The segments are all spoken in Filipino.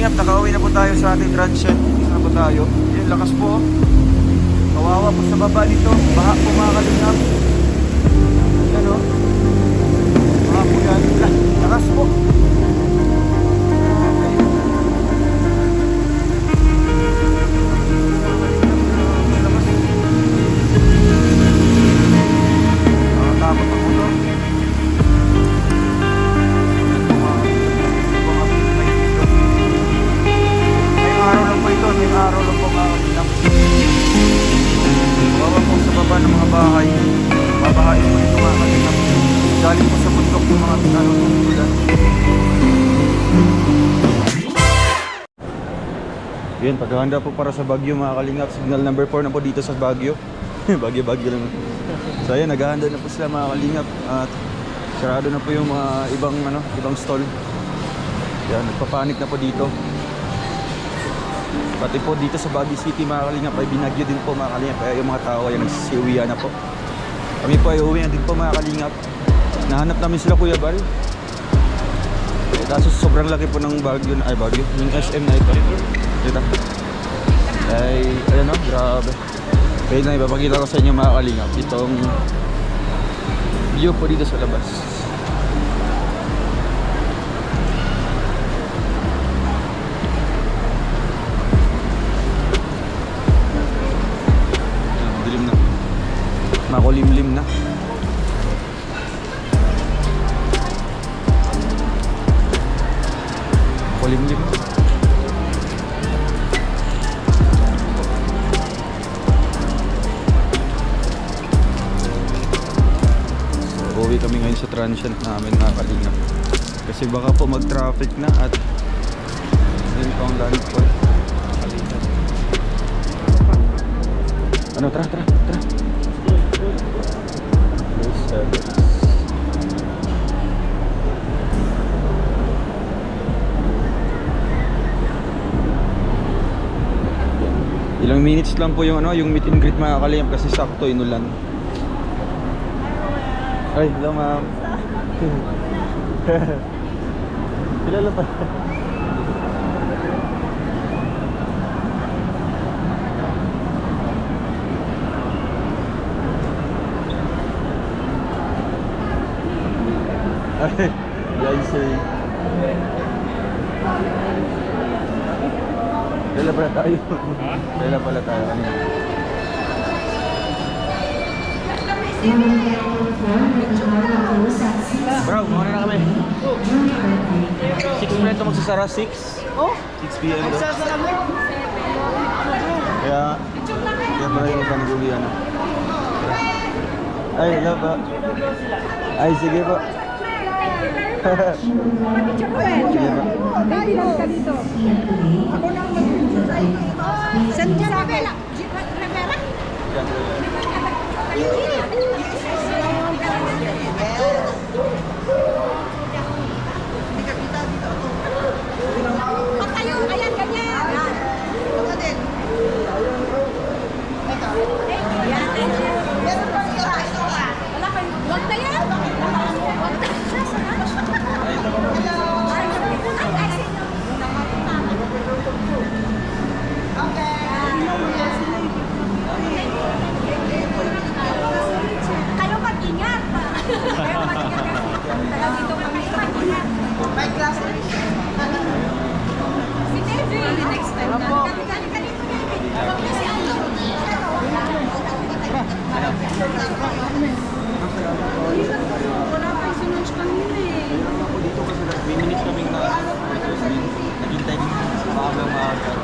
kalingap, nakauwi na po tayo sa ating transient. Dito na po tayo. Yun, lakas po. Kawawa po sa baba dito. Baha po mga kalingap. Yan o. Baha po yan. Lakas po. Nakakapot po ito. May araw lang po mga kalingap. Bawa po sa baba ng mga bahay. Babahain po ito mga kalingap. Galing po sa bundok ng mga tumutulan. Yun, paghahanda po para sa Baguio mga kalingap. Signal number 4 na po dito sa Baguio. Baguio lang. So ayan, naghahanda na po sila mga kalingap. At sarado na po yung mga ibang stall. Yan, nagpapanik na po dito. Pati po dito sa Baguio City mga kalingap ay binagyo din po mga kalingap. Kaya yung mga tao ay nagsisiuwian na po. Kami po ay uwi na din po mga kalingap. Nahanap namin sila Kuya Bal. Kaso sobrang laki po ng Baguio. Ay Baguio, yung SM na ito. Dito. Ay ayan o, grabe. Kaya na ipapakita ko sa inyo mga kalingap itong view po dito sa labas. Makulimlim na. Makulimlim na. Uwi kami ngayon sa transient namin mga kalingap. Kasi baka po mag-traffic na at yun po ang land point. Ano, tara. Ilang minutes lang po yung yung meet and greet mga kalingap kasi sakto inulan. Ay, hello ma'am. Kilala pa. Ay, guys, kailan pala tayo? Kailan pala tayo kanina? Bro, muna na kami. 6 minutes magsasara, 6? Oh? 6 p.m. Magsasara mo? Kaya pala yung panagulian. Ay, hello po. Ay, sige po. Sige po. Dali lang ka dito. Ako lang mag-video sa iyo. Saan ka sa akin? Patayo, ayan, ganyan. Ito din. Ayan, meron pa isa. Wala kayo. Huwag na yan. Huwag na. Kayo mag-ingat pa. Kayo mag-ingat. Taga dito kami mag-ingat. May class. Si Devi, next time na. Kali. Huwag na si Ano. Wala pa yung sinunch kanina eh. Dito kasi may minutes kaming naghintay din maaga.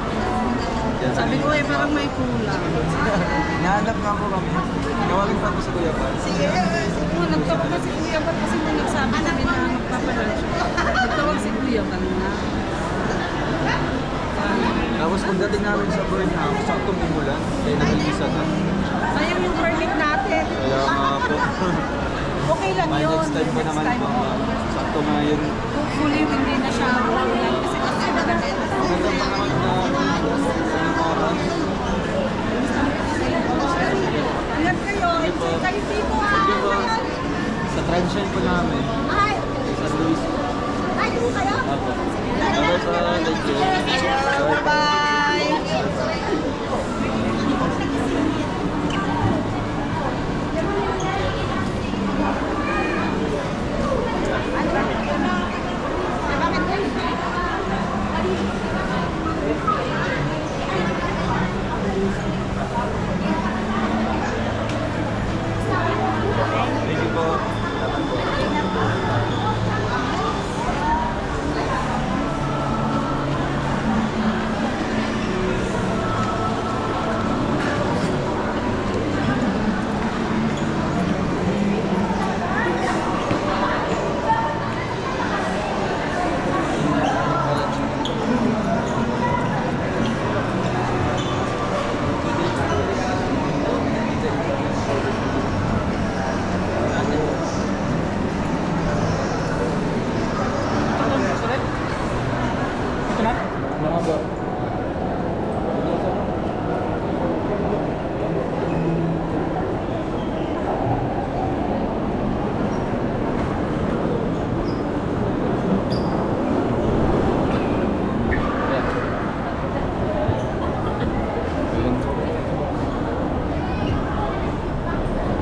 Sabi ko eh, parang may kulang. Nahanap nga po kami. Nawagin pa po si Kuya Bal. Sige. Nagtawag na si Kuya Bal kasi nung nagsabi namin na magpapalan siya. Nagtawag si Kuya Bal na. Tapos pagdating namin sa Burnham, saktong umulan. Kaya nag-iisa na. Sayang yung permit natin. Kaya nga po. Okay lang May yun. next time pa naman po. Sakto nga yun. Hopefully hindi na siya ulan kasi Maganda pa naman na oras. Ingat kayo. Enjoy kayo dito. Sige po. Sa transient po namin. Ay! Sa Luis. Ay, kayo? Apo. Bye-bye po. Thank you.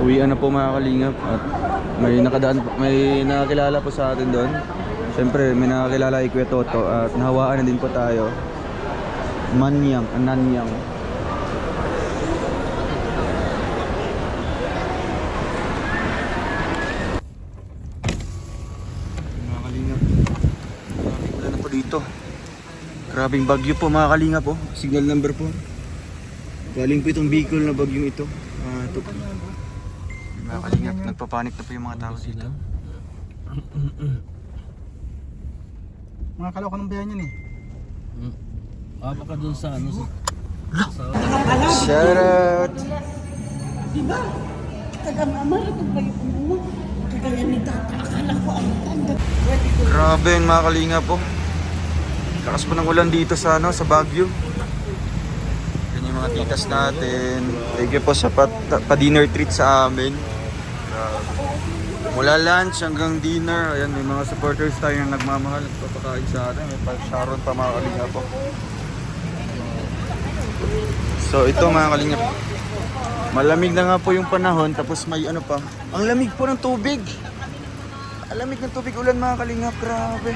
Uwian na po mga kalingap at may nakakilala po sa atin doon. Siyempre may nakakilala kay Kuya Toto at nahawaan na din po tayo. Nanyang. Mga kalingap, grabing ulan na po dito. Grabing bagyo po mga kalingap po. Signal number po. Galing po itong Bicol na bagyong ito. Ito po. Mga kalingap, nagpapanik na po yung mga tao dito. Mga kalaw ka ng bayan yan eh. Baka doon sa ano sa Shout out! Diba? Taga-mama, ito ba yung mo? Kagaya ni Tata, akala ko ang tanda. Grabe yun mga kalingap po. Lakas po ng ulan dito sa sa Baguio. Yan yung mga titas natin. Thank you po sa pa-dinner treat sa amin. Mula lunch hanggang dinner, ayan may mga supporters tayo na nagmamahal, nagpapakain sa atin. May pa-sharon pa mga kalingap po. So ito mga kalingap, malamig na nga po yung panahon, tapos may ano pa. Ang lamig po ng tubig. Ang lamig ng tubig ulan mga kalingap, grabe.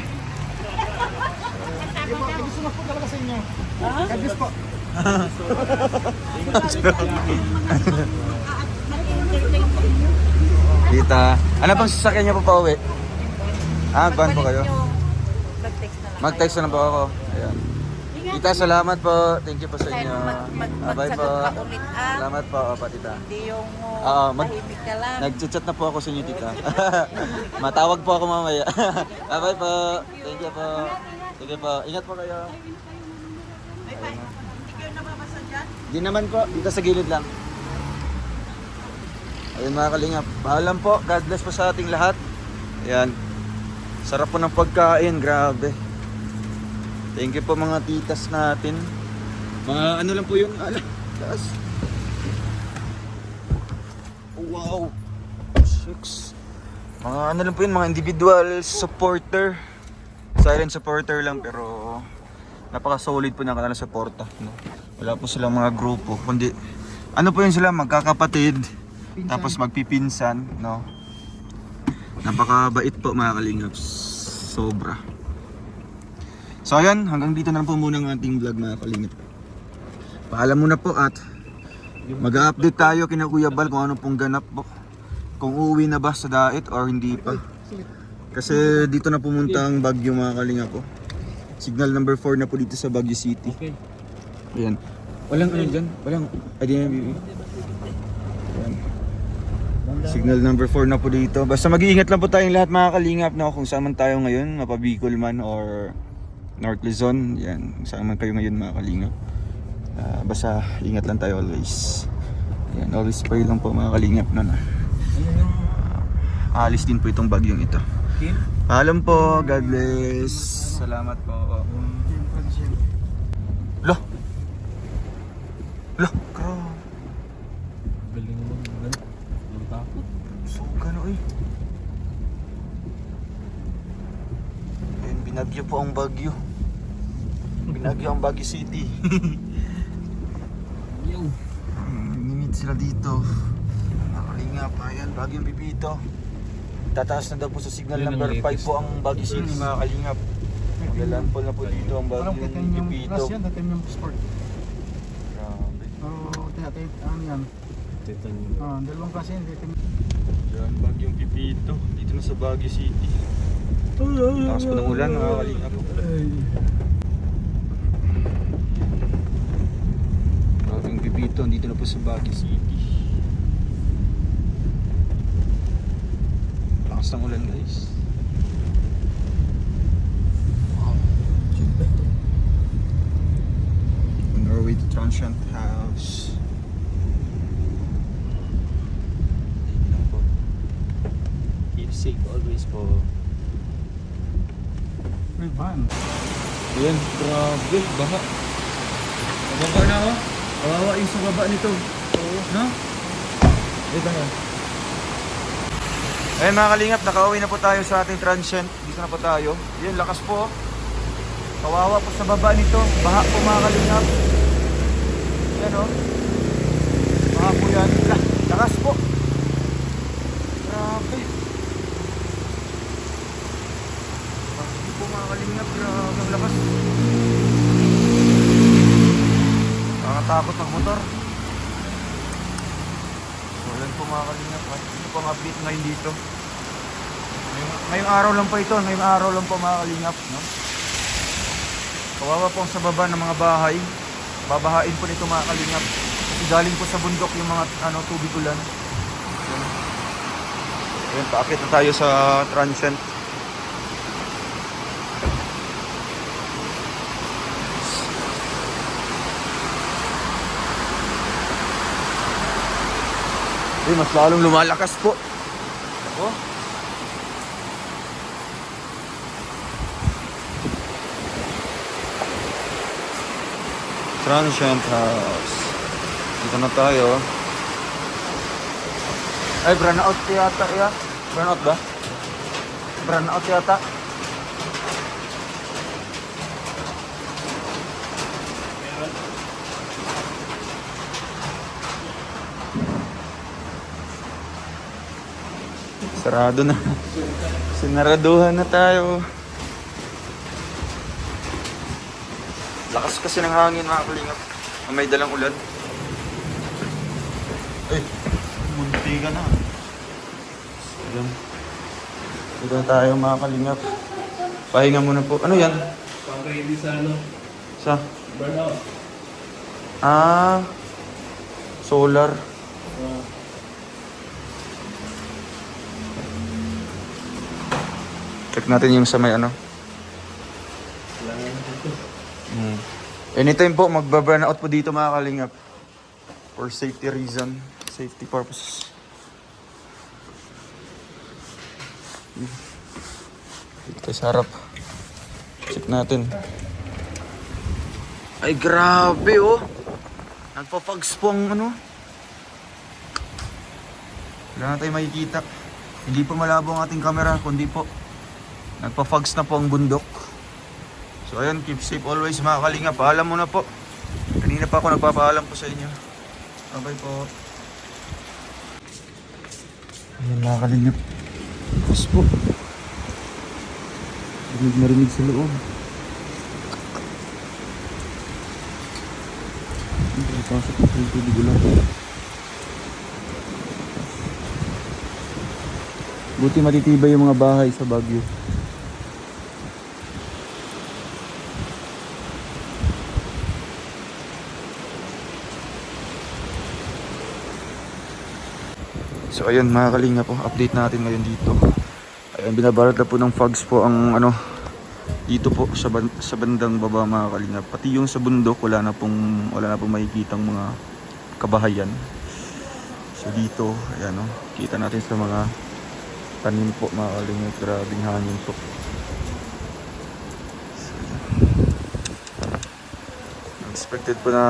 Gusto na po talaga sa inyo. Kabis po. Tita, ano pang sasakyan niyo po pa uwi? Van po kayo? Mag-text na lang. Mag-text na lang po ako. Ayan. Tita, salamat po. Thank you po sa inyo. Bye po. Magsagot ka ulit Salamat po, opa tita. Hindi yung tahimik ka lang. Nag-chat na po ako sa inyo, tita. Matawag po ako mamaya. Bye po. Thank you po. Sige po. Ingat po kayo. Hindi kayo nababasa dyan? Di naman po. Dito sa gilid lang. Ayun mga kalingap. Paalam po. God bless po sa ating lahat. Ayan. Sarap po ng pagkain. Grabe. Thank you po mga titas natin. Mga ano lang po yun. Taas. Oh, wow. Shucks. Mga ano lang po yun. Mga individual supporter. Silent supporter lang pero napaka-solid po ng kanilang suporta. No? Wala po silang mga grupo. Kundi ano po yun sila? Magkakapatid. Pinsan. Tapos magpipinsan. No? Napakabait po mga kalingap. Sobra. So ayan, hanggang dito na lang po muna ang ating vlog mga kalingap. Paalam muna po at mag-update tayo kina Kuya Bal kung ano pong ganap po. Kung uuwi na ba sa Daet or hindi pa. Kasi dito na pumunta ang Baguio mga kalingap po. Signal number 4 na po dito sa Baguio City. Okay. Ayan. Walang ano dyan? Walang IDMB. Ayan. Signal number 4 na po dito. Basta mag-iingat lang po tayong lahat mga kalingap no? Kung saan man tayo ngayon, mapabicol man or North Luzon. Yan, kung saan man kayo ngayon mga kalingap. Basta ingat lang tayo always. Ayan, always pray lang po mga kalingap na alis din po itong bagyong ito. Paalam po, God bless. Salamat po. Loh! Loh! Grabe. Galing mo ganun. Ang takot. So, gano'n eh. Ayun, binagyo po ang Bagyo. Binagyo ang Baguio City. Yo. Nimit sila dito. Nakalingap. Ayan, Bagyong Pipito. Tataas na daw po sa signal Yun ang number 5 latest. po ang Baguio City mga kalingap. Maglalandfall na po dito ang Parang Bagyong titanium Pipito. plus yan, titanium sport. Grabe. Ano yan? Titan Dalawang klase yan, titanium. Yan, Bagyong Pipito. Dito na sa Baguio City. Takas po ng ulan mga kalingap. Bagyong Pipito, dito na po sa Baguio City. Lakas ng ulan guys. Wow. On our way to Transient House. Ayun lang po. Keep safe always po. May van. Ayan, grabe, baha. Mababa na ako. Kawawa yung sa baba nito. Oo. No? Dito na. Ayan mga kalingap, nakauwi na po tayo sa ating transient. Dito na po tayo. Ayan, lakas po. Kawawa po sa baba nito. Baha po mga kalingap. Ayan o. Baha po yan. Lakas po. Grabe. Grabe po mga kalingap. Grabe ang lakas. Nakakatakot ng motor. So yan po mga kalingap. Ito po ang update ngayon dito. Ngayong araw lang po ito. Ngayong araw lang po mga kalingap. No? Kawawa po sa baba ng mga bahay. Babahain po nito mga kalingap. Kasi galing po sa bundok yung mga tubig ulan. Ayan, paakit na tayo sa transient. Mas lalong lumalakas po. Ako. Transient house. Dito na tayo. Ay, burnout yata ya. Burnout ba? Burnout yata. Sarado na. Sinaraduhan na tayo. Lakas kasi ng hangin mga kalingap. May dalang ulan. Ay, munti ka na. Ayan. Dito na tayo mga kalingap. Pahinga muna po. Ano yan? Pang-ready sa ano? Sa? Burnout. Ah, solar. Check natin yung sa may ano. Anytime po, magbaburn out po dito mga kalingap. For safety reason. Safety purposes. Dito sa harap. Check natin. Ay grabe oh. Nagpa-fogs po ang ano. Wala na tayo makikita. Hindi po malabo ang ating camera, kundi po nagpa-fogs na po ang bundok. So ayun, keep safe always mga kalingap. Paalam muna po. Kanina pa ako nagpapaalam po sa inyo. Bye po. Ayan mga kalingap. Tapos po. Marinig sa loob. Pasok po yung tubig ulan. Buti matitibay yung mga bahay sa Baguio. So ayun mga kalinga po, update natin ngayon dito. Ayun, binabarat na po ng fogs po ang dito po sa bandang baba mga kalinga. Pati yung sa bundok wala na pong makikitang mga kabahayan. So dito, ayan kita natin sa mga tanim po mga kalinga. Grabing hangin po. Expected po na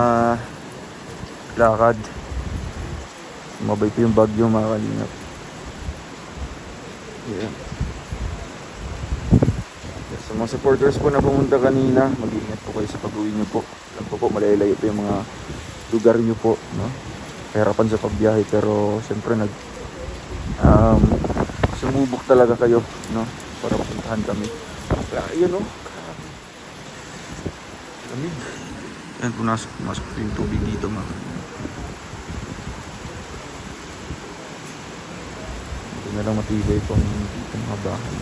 lakad. Mabay po yung bagyo mga kalingap. Yeah. Sa mga supporters po na pumunta kanina, mag-iingat po kayo sa pag-uwi nyo po. Alam po malalayo po yung mga lugar nyo po, no? Kahirapan sa pagbiyahe pero siyempre sumubok talaga kayo, no? Para pupuntahan kami. Ayun lamig. Ayan, pumasok po yung tubig dito mga. Hindi na lang matibay pang mga bahay.